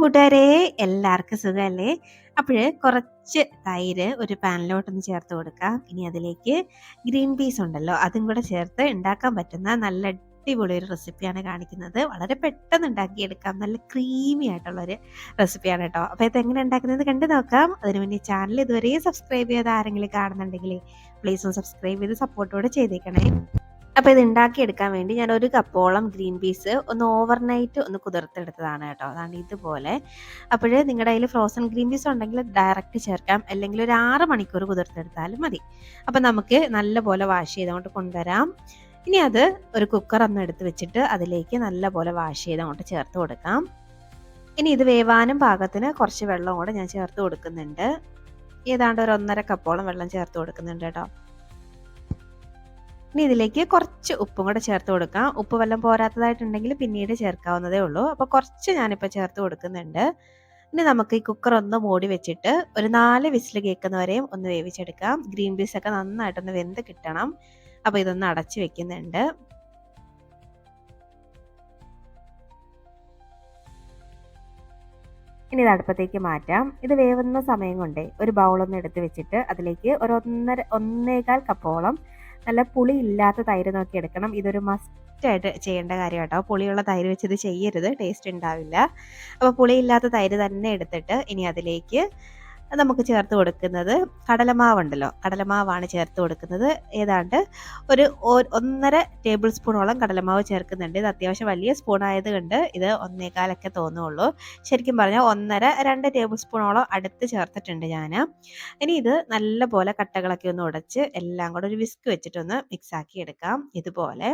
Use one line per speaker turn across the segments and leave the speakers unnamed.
കൂട്ടുകാരെ, എല്ലാവർക്കും സുഖമല്ലേ? അപ്പോഴ് കുറച്ച് തൈര് ഒരു പാനിലോട്ടൊന്ന് ചേർത്ത് കൊടുക്കാം. ഇനി അതിലേക്ക് ഗ്രീൻ പീസ് ഉണ്ടല്ലോ, അതും കൂടെ ചേർത്ത് ഉണ്ടാക്കാൻ പറ്റുന്ന നല്ല അടിപൊളി ഒരു റെസിപ്പിയാണ് കാണിക്കുന്നത്. വളരെ പെട്ടെന്ന് ഉണ്ടാക്കിയെടുക്കാം. നല്ല ക്രീമി ആയിട്ടുള്ളൊരു റെസിപ്പിയാണ് കേട്ടോ. അപ്പോൾ ഇതെങ്ങനെ ഉണ്ടാക്കുന്നത് കണ്ടു നോക്കാം. അതിനു വേണ്ടി ചാനൽ ഇതുവരെ സബ്സ്ക്രൈബ് ചെയ്ത് ആരെങ്കിലും കാണുന്നുണ്ടെങ്കിൽ പ്ലീസ് ഒന്ന് സബ്സ്ക്രൈബ് ചെയ്ത് സപ്പോർട്ടോടെ ചെയ്തേക്കണേ. അപ്പോൾ ഇത് ഉണ്ടാക്കിയെടുക്കാൻ വേണ്ടി ഞാൻ 1 കപ്പോളം ഗ്രീൻ പീസ് ഒന്ന് ഓവർനൈറ്റ് ഒന്ന് കുതിർത്തെടുത്തതാണ് കേട്ടോ. അതാണ് ഇതുപോലെ. അപ്പോൾ നിങ്ങളുടെ കയ്യിൽ ഫ്രോസൺ ഗ്രീൻ പീസ് ഉണ്ടെങ്കിൽ ഡയറക്റ്റ് ചേർക്കാം, അല്ലെങ്കിൽ ഒരു 6 മണിക്കൂർ കുതിർത്തെടുത്താലും മതി. അപ്പോൾ നമുക്ക് നല്ലപോലെ വാഷ് ചെയ്തങ്ങോട്ട് കൊണ്ടുവരാം. ഇനി അത് ഒരു കുക്കർ ഒന്ന് എടുത്ത് വെച്ചിട്ട് അതിലേക്ക് നല്ലപോലെ വാഷ് ചെയ്തങ്ങോട്ട് ചേർത്ത് കൊടുക്കാം. ഇനി ഇത് വേവാനും പാകത്തിന് കുറച്ച് വെള്ളം കൂടെ ഞാൻ ചേർത്ത് കൊടുക്കുന്നുണ്ട്. ഏതാണ്ട് ഒരു 1.5 കപ്പോളം വെള്ളം ചേർത്ത് കൊടുക്കുന്നുണ്ട് കേട്ടോ. ഇനി ഇതിലേക്ക് കുറച്ച് ഉപ്പും കൂടെ ചേർത്ത് കൊടുക്കാം. ഉപ്പ് വല്ലതും പോരാത്തതായിട്ടുണ്ടെങ്കിൽ പിന്നീട് ചേർക്കാവുന്നതേ ഉള്ളൂ. അപ്പോൾ കുറച്ച് ഞാനിപ്പോൾ ചേർത്ത് കൊടുക്കുന്നുണ്ട്. ഇനി നമുക്ക് ഈ കുക്കർ ഒന്ന് മൂടി വെച്ചിട്ട് ഒരു 4 വിസിൽ കേൾക്കുന്നവരെയും ഒന്ന് വേവിച്ചെടുക്കാം. ഗ്രീൻ പീസ് ഒക്കെ നന്നായിട്ടൊന്ന് വെന്ത് കിട്ടണം. അപ്പോൾ ഇതൊന്ന് അടച്ച് വെക്കുന്നുണ്ട്. ഇനി ഇത് അടുപ്പത്തേക്ക് മാറ്റാം. ഇത് വേവുന്ന സമയം കൊണ്ടേ ഒരു ബൗളൊന്ന് എടുത്ത് വെച്ചിട്ട് അതിലേക്ക് ഒരു 1.5 കപ്പോളം നല്ല പുളി ഇല്ലാത്ത തൈര് നോക്കി എടുക്കണം. ഇതൊരു മസ്റ്റായിട്ട് ചെയ്യേണ്ട കാര്യം കേട്ടോ. പുളിയുള്ള തൈര് വെച്ച് ഇത് ചെയ്യരുത്, ടേസ്റ്റ് ഉണ്ടാവില്ല. അപ്പോൾ പുളിയില്ലാത്ത തൈര് തന്നെ എടുത്തിട്ട് ഇനി അതിലേക്ക് നമുക്ക് ചേർത്ത് കൊടുക്കുന്നത് കടലമാവുണ്ടല്ലോ, കടലമാവാണ് ചേർത്ത് കൊടുക്കുന്നത്. ഏതാണ്ട് ഒരു 1.5 ടേബിൾ സ്പൂണോളം കടലമാവ് ചേർക്കുന്നുണ്ട്. ഇത് അത്യാവശ്യം വലിയ സ്പൂൺ ആയതുകൊണ്ട് ഇത് 1.25 തോന്നുള്ളൂ. ശരിക്കും പറഞ്ഞാൽ 1.5-2 ടേബിൾ സ്പൂണോളം അടുത്ത് ചേർത്തിട്ടുണ്ട് ഞാൻ. ഇനി ഇത് നല്ലപോലെ കട്ടകളൊക്കെ ഒന്ന് ഉടച്ച് എല്ലാം കൂടെ ഒരു വിസ്ക് വെച്ചിട്ടൊന്ന് മിക്സാക്കി എടുക്കാം ഇതുപോലെ.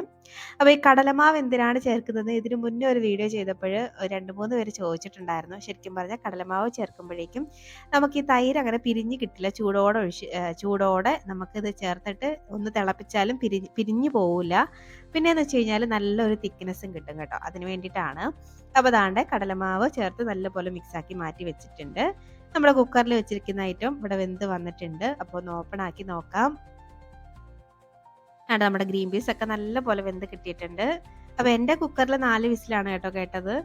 അപ്പോൾ ഈ കടലമാവ് എന്തിനാണ് ചേർക്കുന്നത്? ഇതിന് മുന്നേ ഒരു വീഡിയോ ചെയ്തപ്പോൾ 2-3 പേര് ചോദിച്ചിട്ടുണ്ടായിരുന്നു. ശരിക്കും പറഞ്ഞാൽ കടലമാവ് ചേർക്കുമ്പോഴേക്കും നമുക്ക് ഈ തൈര് അങ്ങനെ പിരിഞ്ഞ് കിട്ടില്ല. ചൂടോടെ നമുക്കിത് ചേർത്തിട്ട് ഒന്ന് തിളപ്പിച്ചാലും പിരിഞ്ഞു പോവില്ല. പിന്നെയെന്ന് വെച്ച് കഴിഞ്ഞാൽ നല്ലൊരു തിക്നെസ്സും കിട്ടും കേട്ടോ. അതിന് വേണ്ടിയിട്ടാണ്. അപ്പോൾ അതാണ്ട് കടലമാവ് ചേർത്ത് നല്ലപോലെ മിക്സാക്കി മാറ്റി വെച്ചിട്ടുണ്ട്. നമ്മുടെ കുക്കറിൽ വെച്ചിരിക്കുന്ന ഐറ്റം ഇവിടെ വെന്ത് വന്നിട്ടുണ്ട്. അപ്പോൾ ഒന്ന് ഓപ്പൺ ആക്കി നോക്കാം. നമ്മുടെ ഗ്രീൻ പീസ് ഒക്കെ നല്ലപോലെ വെന്ത് കിട്ടിയിട്ടുണ്ട്. അപ്പോൾ എൻ്റെ കുക്കറിൽ 4 വിസിലാണ് കേട്ടോ കേട്ടത്.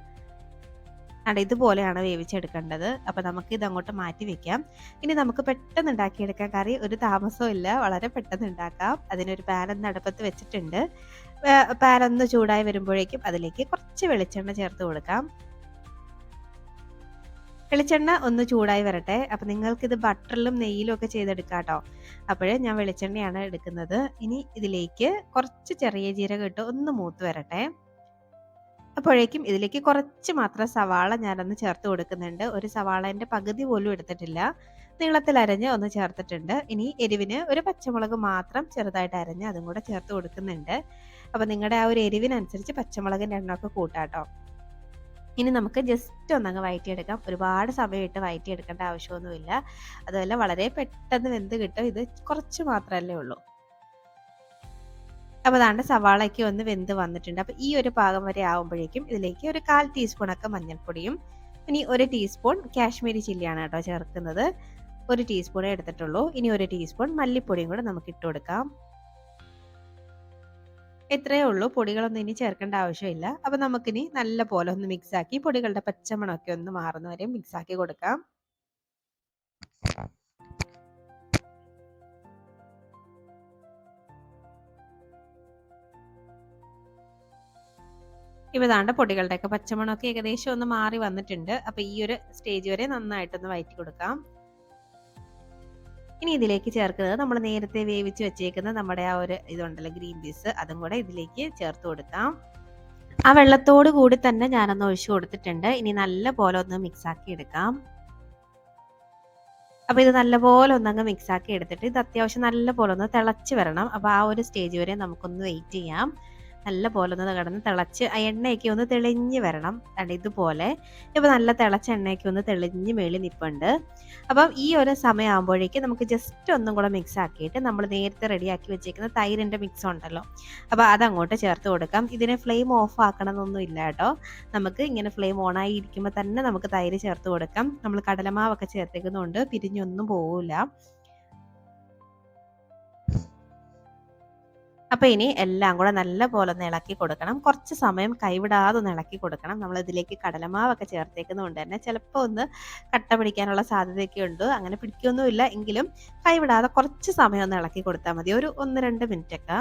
ഇതുപോലെയാണ് വേവിച്ചെടുക്കേണ്ടത്. അപ്പോൾ നമുക്ക് ഇത് അങ്ങോട്ട് മാറ്റി വെക്കാം. ഇനി നമുക്ക് പെട്ടെന്ന് ഉണ്ടാക്കിയെടുക്കാൻ കറി ഒരു താമസവും ഇല്ല, വളരെ പെട്ടെന്ന് ഉണ്ടാക്കാം. അതിനൊരു പാൻ അടുപ്പത്ത് വെച്ചിട്ടുണ്ട്. പാൻ ഒന്ന് ചൂടായി വരുമ്പോഴേക്കും അതിലേക്ക് കുറച്ച് വെളിച്ചെണ്ണ ചേർത്ത് കൊടുക്കാം. വെളിച്ചെണ്ണ ഒന്ന് ചൂടായി വരട്ടെ. അപ്പം നിങ്ങൾക്കിത് ബട്ടറിലും നെയ്യിലും ഒക്കെ ചെയ്തെടുക്കാം കേട്ടോ. അപ്പോഴേ ഞാൻ വെളിച്ചെണ്ണയാണ് എടുക്കുന്നത്. ഇനി ഇതിലേക്ക് കുറച്ച് ചെറിയ ജീരകം ഇട്ട് ഒന്ന് മൂത്ത് വരട്ടെ. അപ്പോഴേക്കും ഇതിലേക്ക് കുറച്ച് മാത്രം സവാള ഞാനൊന്ന് ചേർത്ത് കൊടുക്കുന്നുണ്ട്. ഒരു സവാളേൻ്റെ പകുതി പോലും എടുത്തിട്ടില്ല. നീളത്തിൽ അരഞ്ഞ് ഒന്ന് ചേർത്തിട്ടുണ്ട്. ഇനി എരിവിന് ഒരു പച്ചമുളക് മാത്രം ചെറുതായിട്ട് അരഞ്ഞ് അതും കൂടെ ചേർത്ത് കൊടുക്കുന്നുണ്ട്. അപ്പോൾ നിങ്ങളുടെ ആ ഒരു എരിവിനനുസരിച്ച് പച്ചമുളകിൻ്റെ എണ്ണമൊക്കെ കൂട്ടാട്ടോ. ഇനി നമുക്ക് ജസ്റ്റ് ഒന്നങ്ങ് വഴറ്റിയെടുക്കാം. ഒരുപാട് സമയമിട്ട് വഴറ്റിയെടുക്കേണ്ട ആവശ്യമൊന്നുമില്ല. അതുമല്ല വളരെ പെട്ടെന്ന് വെന്ത് കിട്ടും. ഇത് കുറച്ച് മാത്രമല്ലേ ഉള്ളൂ. അപ്പോൾ അതാണ്ട് സവാളയ്ക്ക് ഒന്ന് വെന്ത് വന്നിട്ടുണ്ട്. അപ്പോൾ ഈ ഒരു പാകം വരെ ആകുമ്പോഴേക്കും ഇതിലേക്ക് ഒരു 1/4 ടീസ്പൂണൊക്കെ മഞ്ഞൾപ്പൊടിയും ഇനി 1 ടീസ്പൂൺ കാശ്മീരി ചില്ലിയാണ് കേട്ടോ ചേർക്കുന്നത്. 1 ടീസ്പൂണേ എടുത്തിട്ടുള്ളൂ. ഇനി 1 ടീസ്പൂൺ മല്ലിപ്പൊടിയും കൂടെ നമുക്ക് ഇട്ട് കൊടുക്കാം. ഇത്രയേ ഉള്ളൂ. പൊടികളൊന്നും ഇനി ചേർക്കേണ്ട ആവശ്യമില്ല. അപ്പോൾ നമുക്കിനി നല്ല പോലെ ഒന്ന് മിക്സാക്കി പൊടികളുടെ പച്ചമണമൊക്കെ ഒന്ന് മാറുന്നവരെ മിക്സാക്കി കൊടുക്കാം. ഇപ്പോൾ ദാണ്ട പൊടികളുടെയൊക്കെ പച്ചമണമൊക്കെ ഏകദേശം ഒന്ന് മാറി വന്നിട്ടുണ്ട്. അപ്പോൾ ഈ ഒരു സ്റ്റേജ് വരെ നന്നായിട്ടൊന്ന് വഴറ്റി കൊടുക്കാം. ഇനി ഇതിലേക്ക് ചേർക്കുന്നത് നമ്മൾ നേരത്തെ വേവിച്ച് വെച്ചേക്കുന്ന നമ്മുടെ ആ ഒരു ഇതുണ്ടല്ലോ ഗ്രീൻ പീസ്, അതും കൂടെ ഇതിലേക്ക് ചേർത്ത് കൊടുക്കാം. ആ വെള്ളത്തോട് കൂടി തന്നെ ഞാനൊന്ന് ഒഴിച്ചു കൊടുത്തിട്ടുണ്ട്. ഇനി നല്ല പോലെ ഒന്ന് മിക്സാക്കി എടുക്കാം. അപ്പോൾ ഇത് നല്ലപോലെ ഒന്നങ്ങ് മിക്സാക്കി എടുത്തിട്ട് ഇത് അത്യാവശ്യം നല്ല പോലെ ഒന്ന് തിളച്ച് വരണം. അപ്പോൾ ആ ഒരു സ്റ്റേജ് വരെ നമുക്കൊന്ന് വെയിറ്റ് ചെയ്യാം. നല്ല പോലെ ഒന്ന് കിടന്ന് തിളച്ച് ആ എണ്ണയൊക്കെ ഒന്ന് തെളിഞ്ഞ് വരണം. ഇതുപോലെ ഇപ്പോൾ നല്ല തിളച്ച എണ്ണയൊക്കെ ഒന്ന് തെളിഞ്ഞ് മേളി നിൽപ്പുണ്ട്. അപ്പം ഈ ഒരു സമയമാകുമ്പോഴേക്കും നമുക്ക് ജസ്റ്റ് ഒന്നും കൂടെ മിക്സ് ആക്കിയിട്ട് നമ്മൾ നേരത്തെ റെഡിയാക്കി വെച്ചേക്കുന്ന തൈരിൻ്റെ മിക്സ് ഉണ്ടല്ലോ, അപ്പോൾ അതങ്ങോട്ട് ചേർത്ത് കൊടുക്കാം. ഇതിനെ ഫ്ലെയിം ഓഫ് ആക്കണമെന്നൊന്നും ഇല്ല കേട്ടോ. നമുക്ക് ഇങ്ങനെ ഫ്ലെയിം ഓണായി ഇരിക്കുമ്പോൾ തന്നെ നമുക്ക് തൈര് ചേർത്ത് കൊടുക്കാം. നമ്മൾ കടലമാവൊക്കെ ചേർത്തേക്കുന്നതുകൊണ്ട് പിരിഞ്ഞൊന്നും പോവില്ല. അപ്പോൾ ഇനി എല്ലാം കൂടെ നല്ല പോലെ ഒന്ന് ഇളക്കി കൊടുക്കണം. കുറച്ച് സമയം കൈവിടാതെ ഒന്ന് ഇളക്കി കൊടുക്കണം. നമ്മൾ ഇതിലേക്ക് കടലമാവൊക്കെ ചേർത്തേക്കുന്നതുകൊണ്ട് തന്നെ ചിലപ്പോൾ ഒന്ന് കട്ട പിടിക്കാനുള്ള സാധ്യതയൊക്കെ ഉണ്ട്. അങ്ങനെ പിടിക്കൊന്നുമില്ല, എങ്കിലും കൈവിടാതെ കുറച്ച് സമയം ഒന്ന് ഇളക്കി കൊടുത്താൽ മതി. ഒരു 1-2 മിനിറ്റൊക്കെ.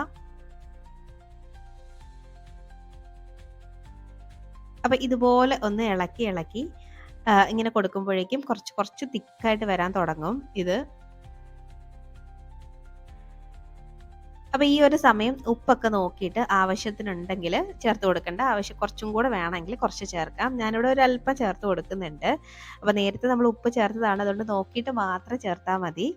അപ്പോൾ ഇതുപോലെ ഒന്ന് ഇളക്കി ഇളക്കി ഇങ്ങനെ കൊടുക്കുമ്പോഴേക്കും കുറച്ച് കുറച്ച് തിക്കായിട്ട് വരാൻ തുടങ്ങും ഇത്. അപ്പോൾ ഈ ഒരു സമയം ഉപ്പൊക്കെ നോക്കിയിട്ട് ആവശ്യത്തിനുണ്ടെങ്കിൽ ചേർത്ത് കൊടുക്കേണ്ട, കുറച്ചും കൂടെ വേണമെങ്കിൽ കുറച്ച് ചേർക്കാം. ഞാനിവിടെ ഒരു അല്പം ചേർത്ത് കൊടുക്കുന്നുണ്ട്. അപ്പോൾ നേരത്തെ നമ്മൾ ഉപ്പ് ചേർത്തതാണ്, അതുകൊണ്ട് നോക്കിയിട്ട് മാത്രം ചേർത്താൽ മതി.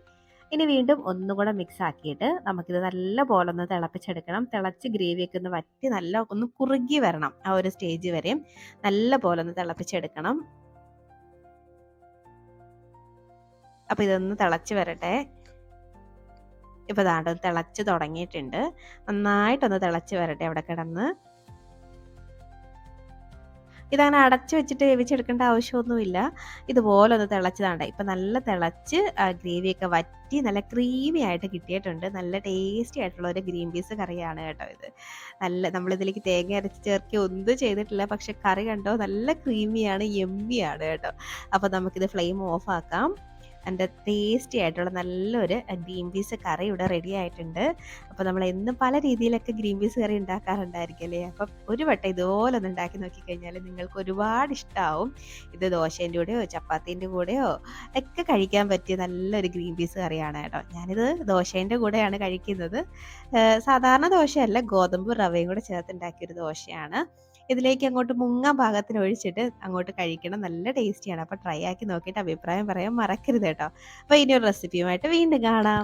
ഇനി വീണ്ടും ഒന്നുകൂടെ മിക്സ് ആക്കിയിട്ട് നമുക്കിത് നല്ല പോലെ ഒന്ന് തിളപ്പിച്ചെടുക്കണം. തിളച്ച് ഗ്രേവിയൊക്കെ ഒന്ന് വറ്റി നല്ല ഒന്ന് കുറുകി വരണം. ആ ഒരു സ്റ്റേജ് വരെയും നല്ല പോലെ ഒന്ന് തിളപ്പിച്ചെടുക്കണം. അപ്പോൾ ഇതൊന്ന് തിളച്ച് വരട്ടെ. ഇപ്പോൾ ദാണ്ട തിളച്ച് തുടങ്ങിയിട്ടുണ്ട്. നന്നായിട്ടൊന്ന് തിളച്ച് വരട്ടെ അവിടെ കിടന്ന്. ഇതങ്ങനെ അടച്ചു വെച്ചിട്ട് വേവിച്ചെടുക്കേണ്ട ആവശ്യമൊന്നുമില്ല. ഇതുപോലെ ഒന്ന് തിളച്ചതാണ്ട. ഇപ്പം നല്ല തിളച്ച് ഗ്രേവിയൊക്കെ വറ്റി നല്ല ക്രീമി ആയിട്ട് കിട്ടിയിട്ടുണ്ട്. നല്ല ടേസ്റ്റി ആയിട്ടുള്ള ഒരു ഗ്രീൻ പീസ് കറിയാണ് കേട്ടോ ഇത്. നമ്മളിതിലേക്ക് തേങ്ങ അരച്ച് ചേർക്കുക ഒന്നും ചെയ്തിട്ടില്ല. പക്ഷെ കറി കണ്ടോ നല്ല ക്രീമിയാണ്, യമ്മിയാണ് കേട്ടോ. അപ്പോൾ നമുക്കിത് ഫ്ലെയിം ഓഫ് ആക്കാം. എൻ്റെ ടേസ്റ്റി ആയിട്ടുള്ള നല്ലൊരു ഗ്രീൻ പീസ് കറി ഇവിടെ റെഡി ആയിട്ടുണ്ട്. അപ്പോൾ നമ്മൾ എന്നും പല രീതിയിലൊക്കെ ഗ്രീൻ പീസ് കറി ഉണ്ടാക്കാറുണ്ടായിരിക്കും അല്ലേ. അപ്പം ഒരു വട്ടം ഇതുപോലെ ഒന്ന് ഉണ്ടാക്കി നോക്കിക്കഴിഞ്ഞാൽ നിങ്ങൾക്ക് ഒരുപാട് ഇഷ്ടമാവും. ഇത് ദോശേൻ്റെ കൂടെയോ ചപ്പാത്തീൻ്റെ കൂടെയോ ഒക്കെ കഴിക്കാൻ പറ്റിയ നല്ലൊരു ഗ്രീൻ പീസ് കറിയാണ് കേട്ടോ. ഞാനിത് ദോശേൻ്റെ കൂടെയാണ് കഴിക്കുന്നത്. സാധാരണ ദോശയല്ല, ഗോതമ്പ് റവയും കൂടെ ചേർത്തുണ്ടാക്കിയൊരു ദോശയാണ്. ഇതിലേക്ക് അങ്ങോട്ട് മുങ്ങാൻ പാകത്തിന് ഒഴിച്ചിട്ട് അങ്ങോട്ട് കഴിക്കണം. നല്ല ടേസ്റ്റിയാണ്. അപ്പോൾ ട്രൈ ആക്കി നോക്കിയിട്ട് അഭിപ്രായം പറയാൻ മറക്കരുത് കേട്ടോ. അപ്പോൾ ഇനി ഒരു റെസിപ്പിയുമായിട്ട് വീണ്ടും കാണാം.